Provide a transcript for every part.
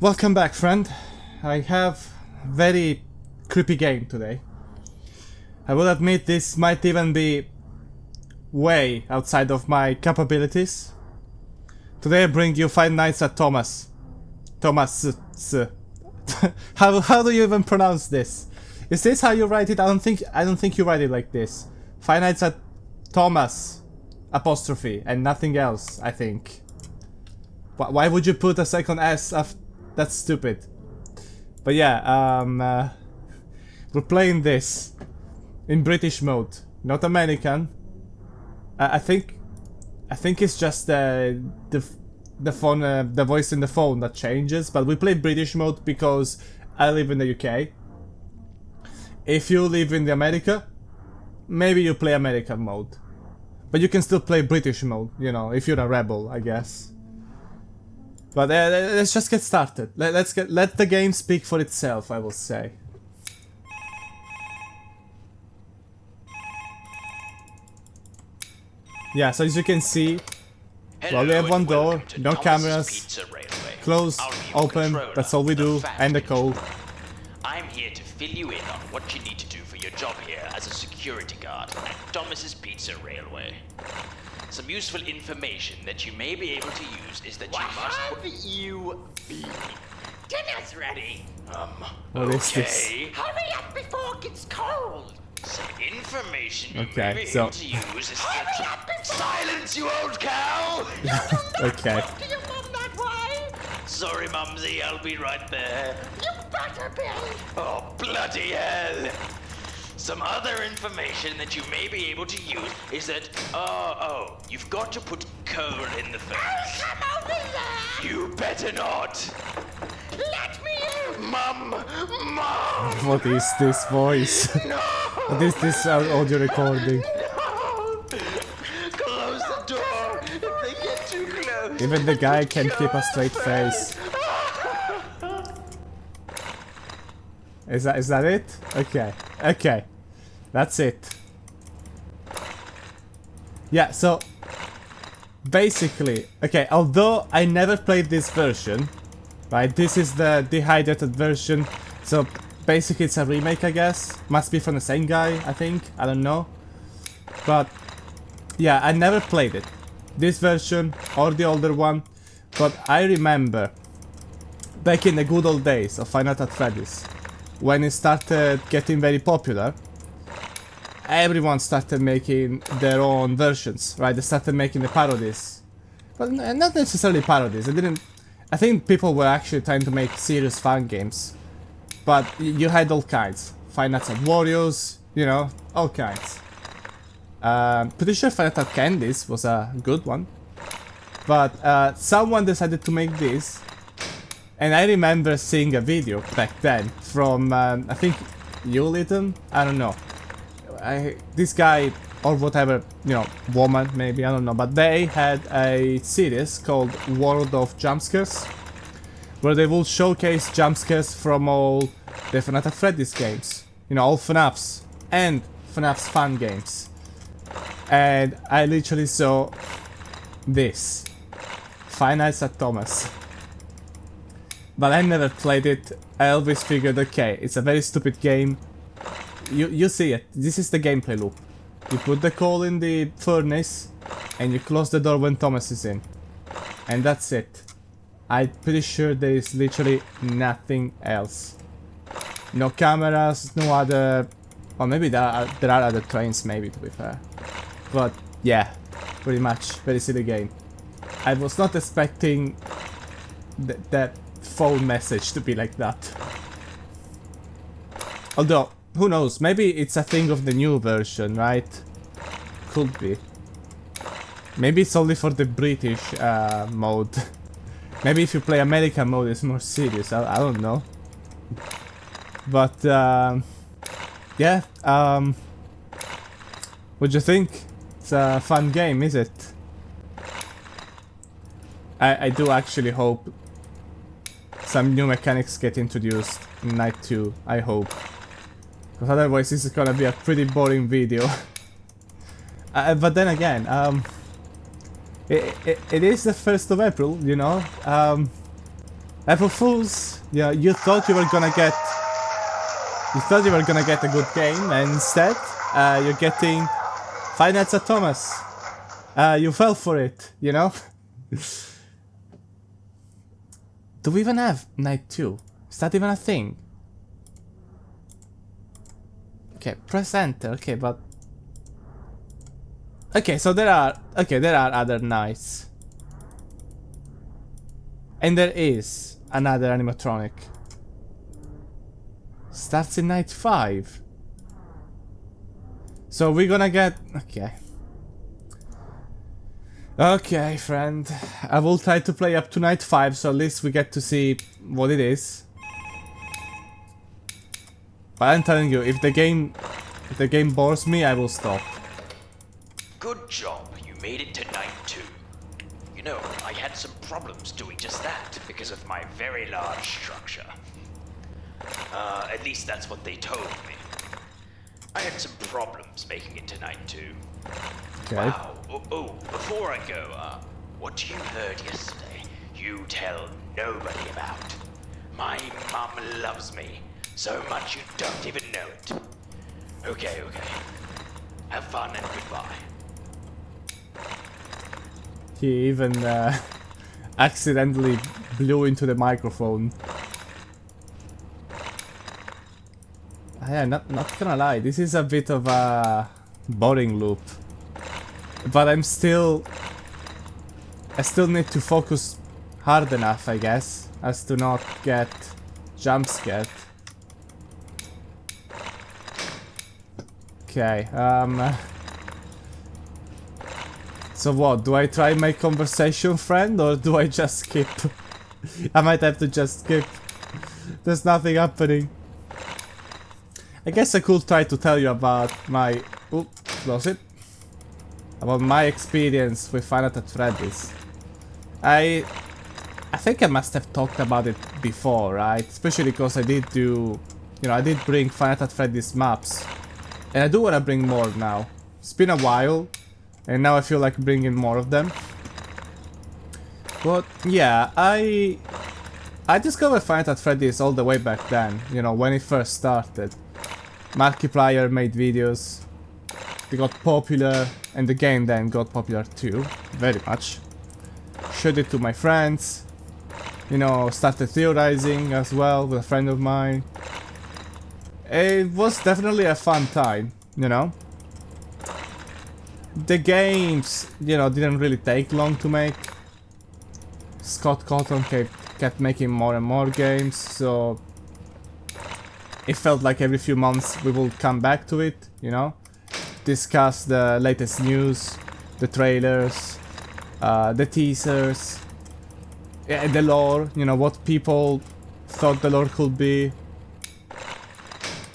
Welcome back, friend. I have very creepy game today. I will admit this might even be way outside of my capabilities. Today I bring you Five Nights at Thomas. Thomas. How do you even pronounce this? Is this how you write it? I don't think you write it like this. Five Nights at Thomas apostrophe and nothing else, I think. Why would you put a second S after? That's stupid. But yeah, we're playing this in British mode, not American. I think it's just the phone, the voice in the phone that changes. But we play British mode because I live in the UK. If you live in the America, maybe you play American mode, but you can still play British mode. You know, if you're a rebel, I guess. But let's just get started. Let the game speak for itself, I will say. Yeah, so as you can see, well, we have one door, no cameras, close, open, that's all we do, and the code. I'm here to fill you in on what you need to do for your job here as a security guard at Thomas's Pizza Railway. Some useful information that you may be able to use is that you must... Have you been? Dinner's ready. What is this? Hurry up before it gets cold. Some information you Okay, may be so- able to use is Hurry that... up before... Silence, you old cow! Okay. Talk to your mum that way. Sorry, Mumsy, I'll be right there. You better be. Oh, bloody hell! Some other information that you may be able to use is that, you've got to put coal in the I'll furnace. come over there. You better not! Let me in. Mum! Mum! What is this voice? No! What is this audio recording? No! Close the door if they get too close. Even the guy can't keep a straight face. Is that it? Okay. Okay. That's it. Yeah, so basically, okay, although I never played this version, right? This is the Dehydrated version. So basically it's a remake, I guess. Must be from the same guy, I think. I don't know. But yeah, I never played it. This version or the older one. But I remember back in the good old days of Five Nights at Freddy's, when it started getting very popular, everyone started making their own versions, right? They started making the parodies. But not necessarily parodies. I think people were actually trying to make serious fun games. But you had all kinds. Five Nights at Warriors, you know, all kinds. Pretty sure Five Nights at Candies was a good one. But someone decided to make this. And I remember seeing a video back then from, I think, Uliton? I don't know. This guy, or whatever, you know, woman, maybe, I don't know. But they had a series called World of Jumpscares, where they will showcase jumpscares from all the Five Nights at Freddy's games. You know, all FNAFs and FNAF's fun games. And I literally saw this. Five Nights at Thomas. But I never played it. I always figured, okay, it's a very stupid game. You see it. This is the gameplay loop. You put the coal in the furnace, and you close the door when Thomas is in. And that's it. I'm pretty sure there is literally nothing else. No cameras, no other... Or maybe there are other trains, maybe, to be fair. But yeah, pretty much. Very silly game. I was not expecting that phone message to be like that. Although, who knows, maybe it's a thing of the new version, right? Could be. Maybe it's only for the British mode. Maybe if you play American mode it's more serious, I don't know. But, yeah, what'd you think? It's a fun game, is it? I do actually hope some new mechanics get introduced in Night 2, I hope. Because otherwise this is gonna be a pretty boring video. But then again, it is the 1st of April, you know. April Fools, yeah, you thought you were gonna get... You thought you were gonna get a good game, and instead, you're getting Five Nights at Thomas. You fell for it, you know? Do we even have Night 2? Is that even a thing? Okay, press enter, okay, but... Okay, so there are other nights. And there is another animatronic. Starts in night 5. So we're gonna get... Okay. Okay, friend. I will try to play up to night 5, so at least we get to see what it is. But I'm telling you, if the game bores me, I will stop. Good job, you made it to night 2. You know, I had some problems doing just that because of my very large structure. At least that's what they told me. I had some problems making it to night 2. Okay. Wow. Oh, before I go, what you heard yesterday, you tell nobody about. My mom loves me so much you don't even know it. Okay. Have fun and goodbye. He even accidentally blew into the microphone. Yeah, not gonna lie, this is a bit of a boring loop. But I still need to focus hard enough, I guess, as to not get jump scared. Okay, so what, do I try my conversation friend or do I just skip? I might have to just skip. There's nothing happening. I guess I could try to tell you about my... Oop, close it. About my experience with Five Nights at Freddy's. I think I must have talked about it before, right? Especially because I did do... You know, I did bring Five Nights at Freddy's maps. And I do want to bring more now. It's been a while. And now I feel like bringing more of them. But yeah, I discovered Five Nights at Freddy's all the way back then. You know, when it first started. Markiplier made videos. They got popular. And the game then got popular too. Very much. Showed it to my friends. You know, started theorizing as well with a friend of mine. It was definitely a fun time, you know. The games, you know, didn't really take long to make. Scott Cawthon kept making more and more games, so it felt like every few months we will come back to it, you know. Discuss the latest news, the trailers, the teasers, the lore, you know, what people thought the lore could be.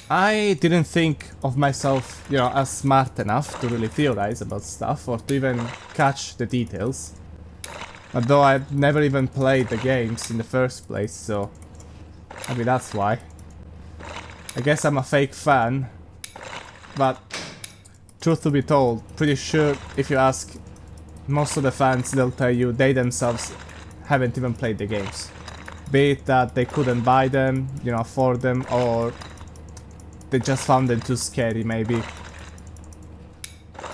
I didn't think of myself, you know, as smart enough to really theorize about stuff or to even catch the details. Although I've never even played the games in the first place, so maybe that's why. I guess I'm a fake fan, but truth to be told, pretty sure if you ask most of the fans, they'll tell you they themselves haven't even played the games. Be it that they couldn't buy them, you know, afford them, or they just found them too scary, maybe.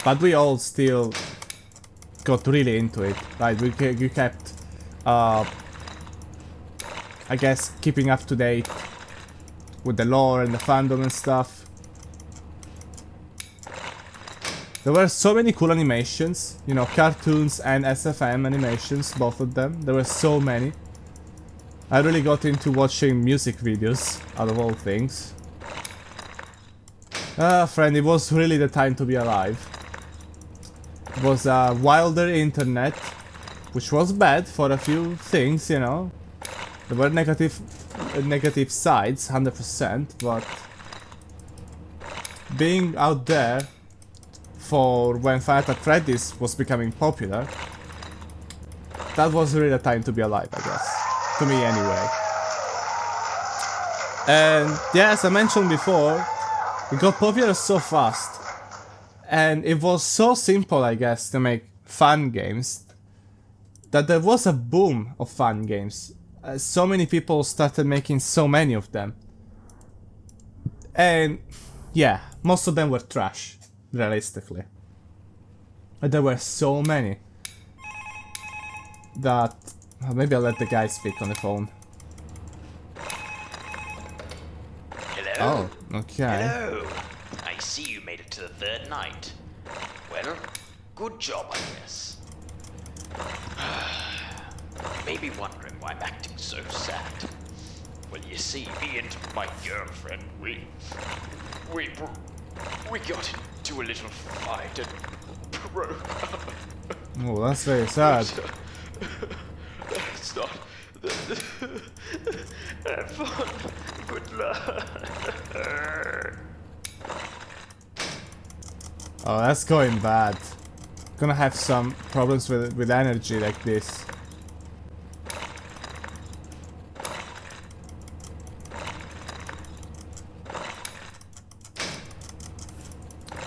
But we all still got really into it, right? We kept, I guess, keeping up to date with the lore and the fandom and stuff. There were so many cool animations, you know, cartoons and SFM animations, both of them. There were so many. I really got into watching music videos, out of all things. Friend, it was really the time to be alive. It was a wilder internet, which was bad for a few things, you know. There were negative sides, 100%, but being out there for when Five Nights at Freddy's was becoming popular, that was really the time to be alive, I guess. To me, anyway. And yeah, as I mentioned before, it got popular so fast. And it was so simple, I guess, to make fun games, that there was a boom of fun games. so many people started making so many of them. And yeah, most of them were trash, realistically. But there were so many that maybe I'll let the guy speak on the phone. Hello? Oh, okay. Hello. I see you made it to the third night. Well, good job, I guess. You may be wondering why I'm acting so sad. Well, you see, me and my girlfriend, we got into a little fight and broke up. Oh, that's very sad. It's not have fun. Good luck. Oh, that's going bad. Gonna have some problems with energy like this.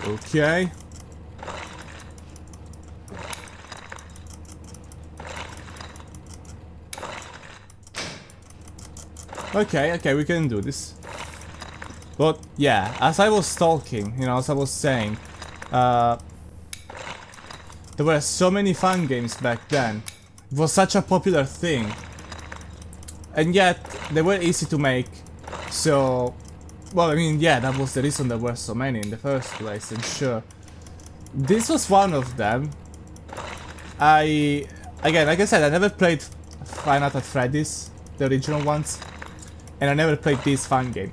Okay. Okay, we can do this. But yeah, as I was talking, you know, as I was saying, there were so many fun games back then. It was such a popular thing. And yet, they were easy to make. So, well, I mean, yeah, that was the reason there were so many in the first place, and sure. This was one of them. Again, like I said, I never played Five Nights at Freddy's, the original ones. And I never played this fun game.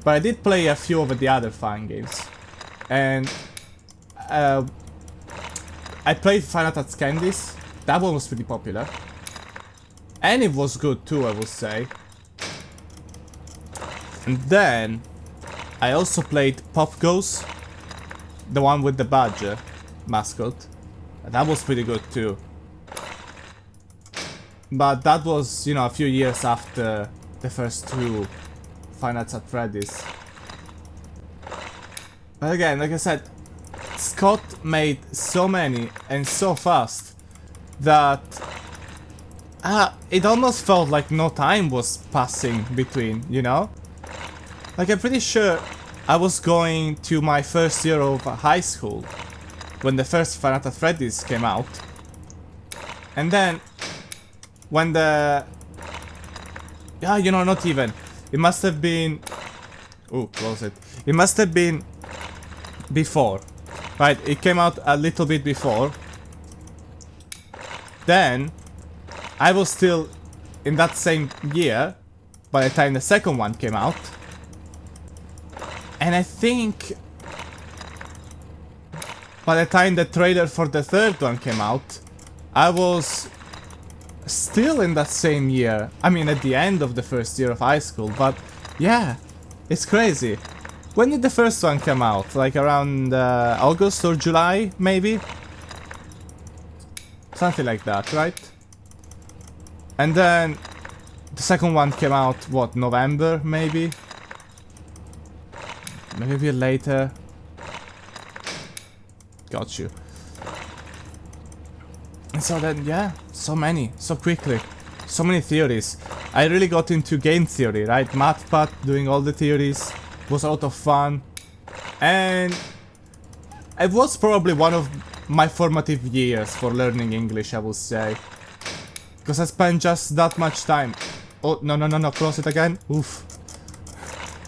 But I did play a few of the other fun games. And I played Five Nights at Candy's. That one was pretty popular. And it was good too, I would say. And then I also played Pop Goes, the one with the badger mascot. And that was pretty good too. But that was, you know, a few years after the first two Five Nights at Freddy's. But again, like I said, Scott made so many and so fast that it almost felt like no time was passing between, you know? Like, I'm pretty sure I was going to my first year of high school when the first Five Nights at Freddy's came out. And then when the... yeah, you know, not even. It must have been... ooh, close it. It must have been before. Right, it came out a little bit before. Then, I was still in that same year by the time the second one came out. And I think by the time the trailer for the third one came out, I was still in that same year. I mean, at the end of the first year of high school, but yeah, it's crazy. When did the first one come out? Like around August or July, maybe? Something like that, right? And then the second one came out, what, November, maybe? Maybe a bit later. Got you. And so then, yeah, so many, so quickly. So many theories. I really got into game theory, right? MathPad, doing all the theories. Was a lot of fun. And it was probably one of my formative years for learning English, I would say. Because I spent just that much time. Oh, no, close it again. Oof.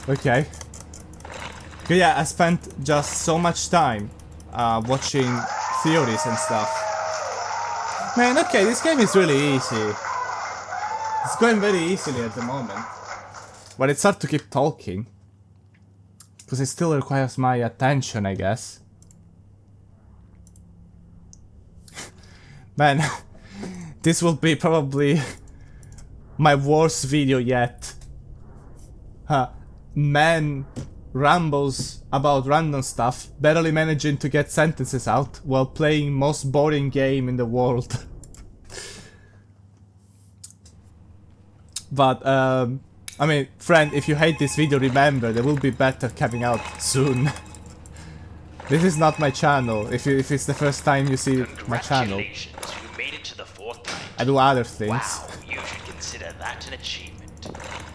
Okay. But yeah, I spent just so much time watching theories and stuff. Man, okay, this game is really easy. It's going very easily at the moment. But it's hard to keep talking. Because it still requires my attention, I guess. Man, this will be probably my worst video yet. Man rambles about random stuff, barely managing to get sentences out while playing most boring game in the world. But, I mean, friend, if you hate this video, remember, there will be better coming out soon. This is not my channel, if it's the first time you see my channel. Congratulations, you made it to the fourth night. I do other things. Wow, you should consider that an achievement?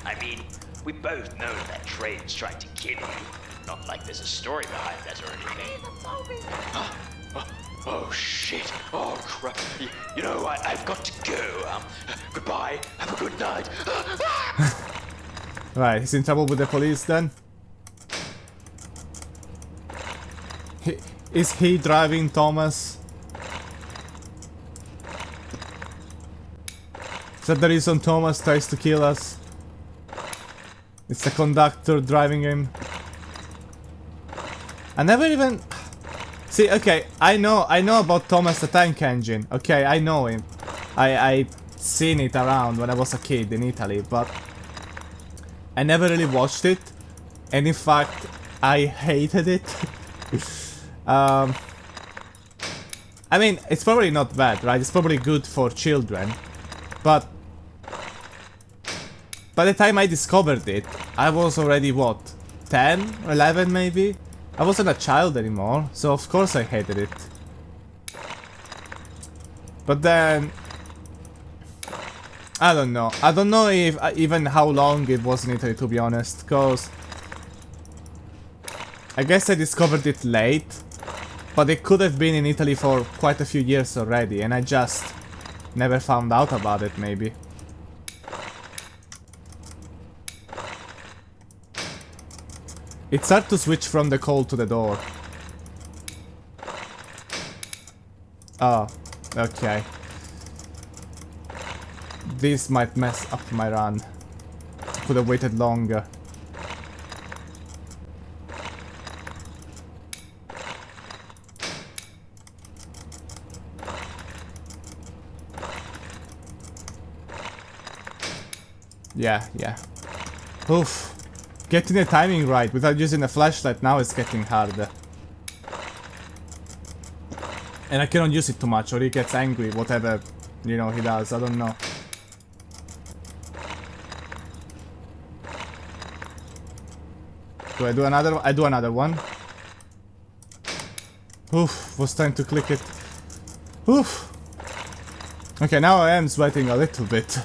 I mean, we both know that Train's trying to kill you. Not like there's a story behind that or anything. Oh shit! Oh crap! You know, I've got to go. Goodbye. Have a good night. Right, he's in trouble with the police then? Is he driving Thomas? Is that the reason Thomas tries to kill us? It's the conductor driving him. I never even... See, okay, I know about Thomas the Tank Engine. Okay, I know him. I seen it around when I was a kid in Italy, but I never really watched it. And in fact, I hated it. I mean, it's probably not bad, right? It's probably good for children. But by the time I discovered it, I was already, what, 10? 11 maybe? I wasn't a child anymore, so of course I hated it. But then... I don't know. I don't know if even how long it was in Italy, to be honest, cause... I guess I discovered it late, but it could have been in Italy for quite a few years already, and I just never found out about it, maybe. It's hard to switch from the cold to the door. Oh, okay. This might mess up my run. Could have waited longer. Yeah. Oof. Getting the timing right without using a flashlight now is getting harder. And I cannot use it too much or he gets angry, whatever, you know, he does, I don't know. Do I do another one? I do another one. Oof, was trying to click it. Oof. Okay, now I am sweating a little bit.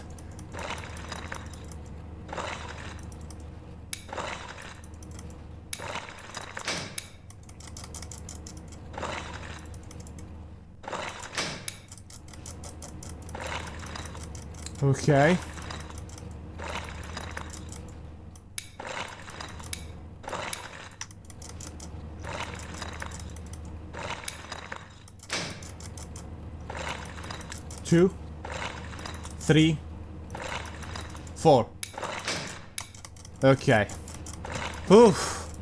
Okay. Two, 3, 4. Okay. Oof.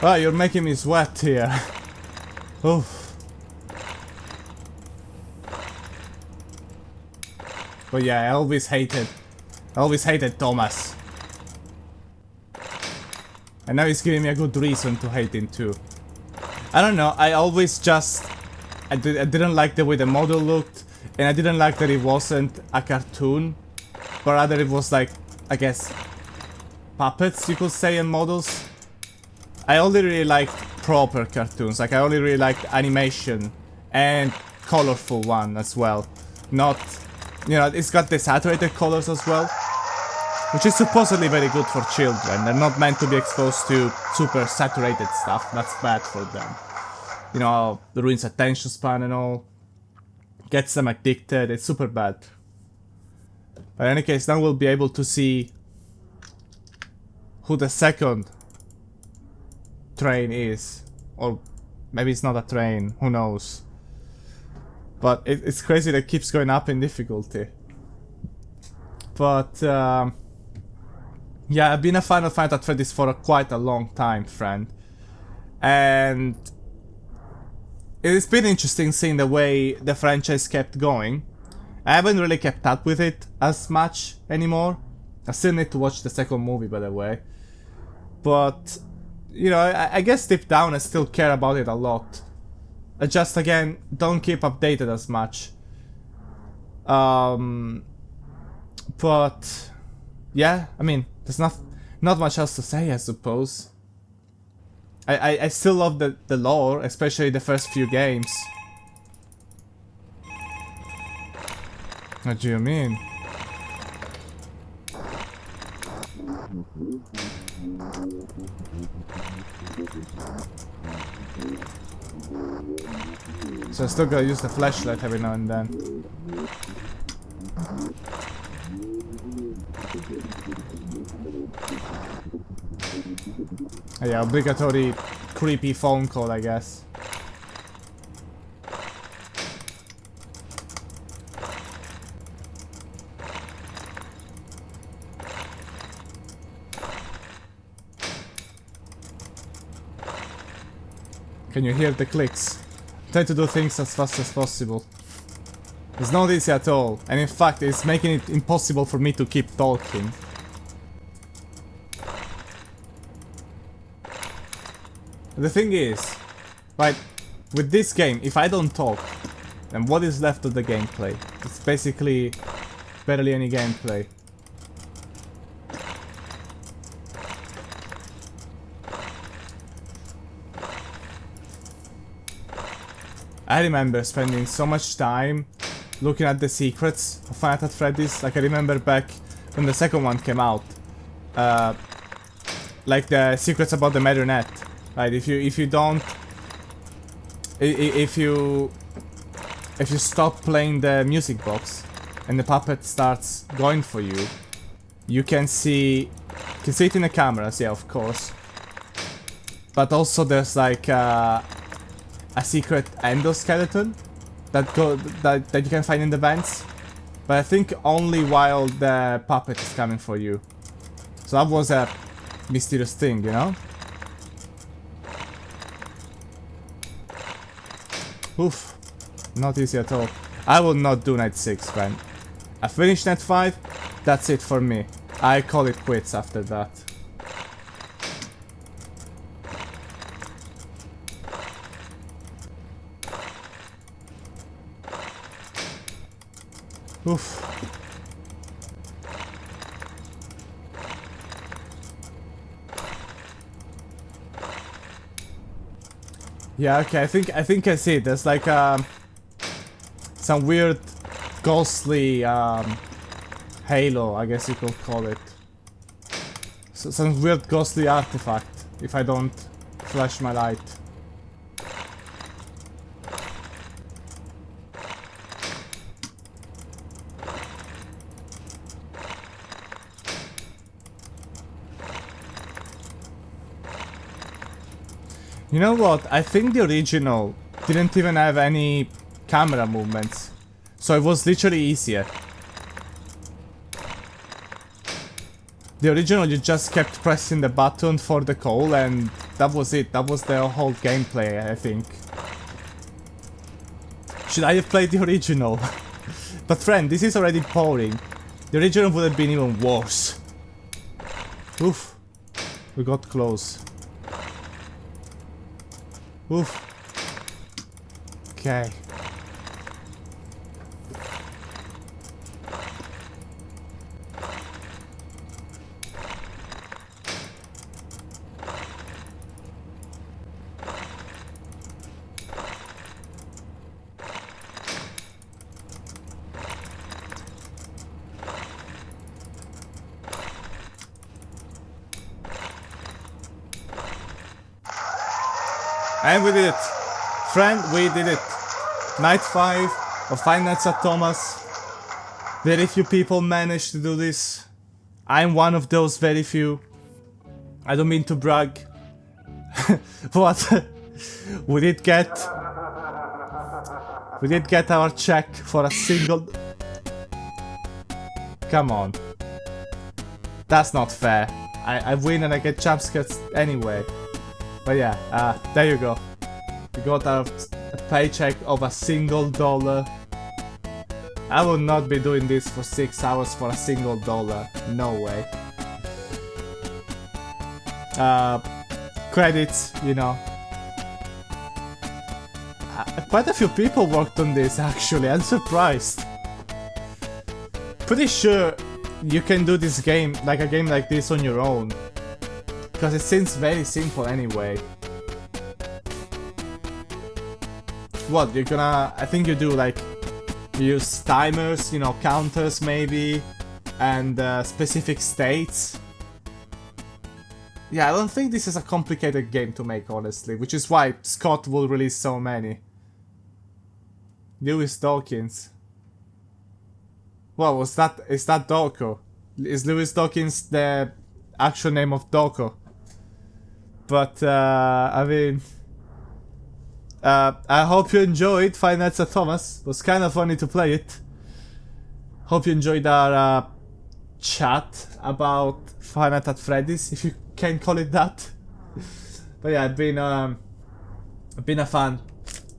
Oh, you're making me sweat here. Oof. But yeah, I always hated Thomas. And now he's giving me a good reason to hate him too. I don't know, I always just... I didn't like the way the model looked. And I didn't like that it wasn't a cartoon. But rather it was like, I guess, puppets you could say and models. I only really liked proper cartoons. Like I only really liked animation. And colorful one as well. Not... You know, it's got the saturated colors as well, which is supposedly very good for children. They're not meant to be exposed to super saturated stuff. That's bad for them. You know, it ruins attention span and all. Gets them addicted. It's super bad. But in any case, now we'll be able to see who the second train is. Or maybe it's not a train. Who knows? But it's crazy that it keeps going up in difficulty. But, yeah, I've been a Final Fight at Freddy's for quite a long time, friend. And it's been interesting seeing the way the franchise kept going. I haven't really kept up with it as much anymore. I still need to watch the second movie, by the way. But, you know, I guess deep down I still care about it a lot. I just, again, don't keep updated as much. But yeah, I mean, there's not much else to say, I suppose. I still love the lore, especially the first few games. What do you mean? So I still gotta use the flashlight every now and then. Yeah, obligatory creepy phone call, I guess. Can you hear the clicks? Try to do things as fast as possible. It's not easy at all, and in fact it's making it impossible for me to keep talking. The thing is, right, with this game, if I don't talk, then what is left of the gameplay? It's basically barely any gameplay. I remember spending so much time looking at the secrets of Five Nights at Freddy's. Like, I remember back when the second one came out, like the secrets about the marionette. Right? If you stop playing the music box and the puppet starts going for you, you can see it in the cameras, yeah, of course. But also there's like a secret endoskeleton that you can find in the vents, but I think only while the puppet is coming for you. So that was a mysterious thing, you know? Oof, not easy at all. I will not do Night 6, man. I finished Night 5, that's it for me. I call it quits after that. Oof. Yeah, okay, I think I see it. There's like some weird ghostly halo, I guess you could call it. So, some weird ghostly artifact if I don't flash my light. You know what? I think the original didn't even have any camera movements, so it was literally easier. The original, you just kept pressing the button for the call and that was it. That was the whole gameplay, I think. Should I have played the original? But friend, this is already boring. The original would have been even worse. Oof. We got close. Oof. Okay. And we did it! Friend, we did it! Night 5 of Five Nights at Thomas. Very few people managed to do this. I'm one of those very few. I don't mean to brag. What? We did get our check for a single... Come on. That's not fair. I win and I get jump scares anyway. But yeah, there you go. We got a paycheck of $1. I will not be doing this for 6 hours for $1. No way. Credits, you know. Quite a few people worked on this actually, I'm surprised. Pretty sure you can do this game, like a game like this on your own. Because it seems very simple anyway. What, you're gonna... I think you do like... You use timers, you know, counters maybe. And specific states. Yeah, I don't think this is a complicated game to make, honestly, which is why Scott will release so many. Lewis Dawkins. Well, is that Doko? Is Lewis Dawkins the actual name of Doko? But, I mean... I hope you enjoyed Five Nights at Thomas. It was kind of funny to play it. Hope you enjoyed our chat about Five Nights at Freddy's, if you can call it that. But yeah, I've been a fan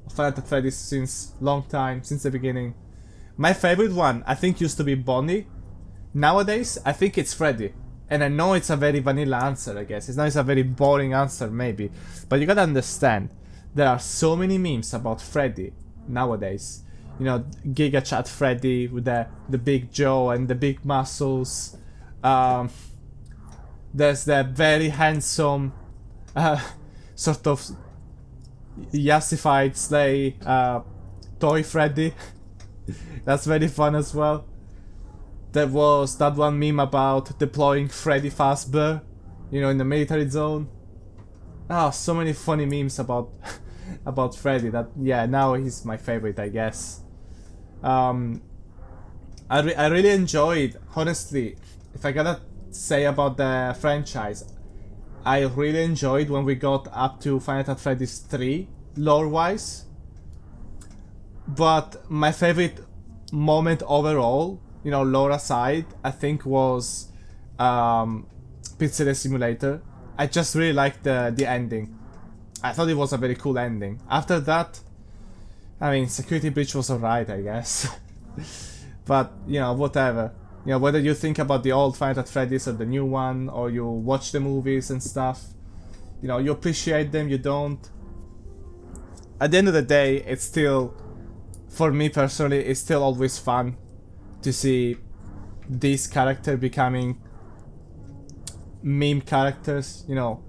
of Five Nights at Freddy's since long time, since the beginning. My favorite one, I think, used to be Bonnie. Nowadays, I think it's Freddy. And I know it's a very vanilla answer, I guess. It's a very boring answer, maybe. But you gotta understand, there are so many memes about Freddy nowadays. You know, Giga Chat Freddy with the big jaw and the big muscles. There's the very handsome, sort of yassified sleigh toy Freddy. That's very fun as well. There was that one meme about deploying Freddy Fazbear, you know, in the military zone. Oh, so many funny memes about about Freddy that, yeah, now he's my favorite, I guess. I really enjoyed, honestly, if I gotta say about the franchise, I really enjoyed when we got up to Five Nights at Freddy's 3, lore-wise. But my favorite moment overall, you know, lore aside, I think was Pizzeria Simulator. I just really liked the ending. I thought it was a very cool ending. After that, I mean, Security Breach was alright, I guess. But, you know, whatever. You know, whether you think about the old Five Nights at Freddy's or the new one, or you watch the movies and stuff, you know, you appreciate them, you don't. At the end of the day, it's still, for me personally, it's still always fun to see these characters becoming meme characters, you know,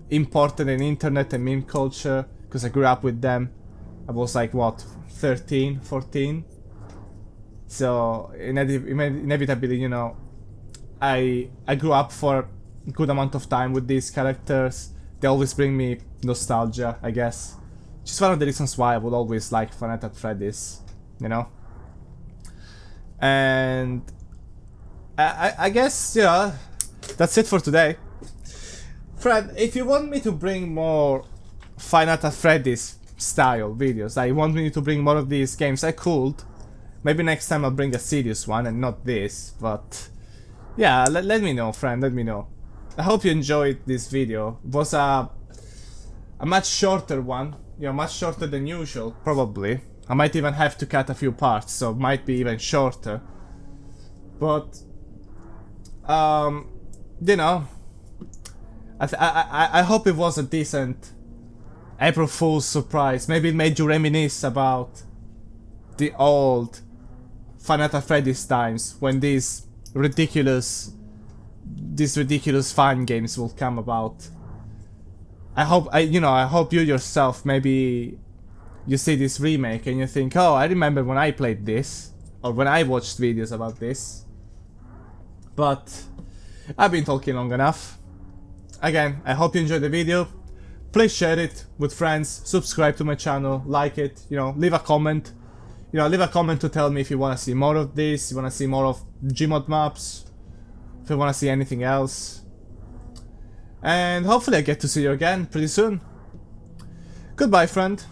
important in internet and meme culture, because I grew up with them. I was like, what, 13, 14? So, inevitably, you know, I grew up for a good amount of time with these characters. They always bring me nostalgia, I guess. Which is one of the reasons why I would always like Five Nights at Freddy's, you know? And I guess, yeah, that's it for today. Fred, if you want me to bring more Five Nights at Freddy's style videos, I want me to bring more of these games, I could. Maybe next time I'll bring a serious one and not this, but yeah, let me know, friend, let me know. I hope you enjoyed this video. It was a much shorter one, you know, much shorter than usual, probably. I might even have to cut a few parts, so it might be even shorter. But, you know, I hope it was a decent April Fool's surprise. Maybe it made you reminisce about the old Five Nights at Freddy's times when these ridiculous fan games will come about. I hope you yourself, maybe you see this remake and you think, oh, I remember when I played this, or when I watched videos about this. But I've been talking long enough. Again, I hope you enjoyed the video. Please share it with friends, subscribe to my channel, like it, you know, leave a comment. You know, leave a comment to tell me if you want to see more of this, you want to see more of Gmod maps, if you want to see anything else. And hopefully I get to see you again pretty soon. Goodbye, friend.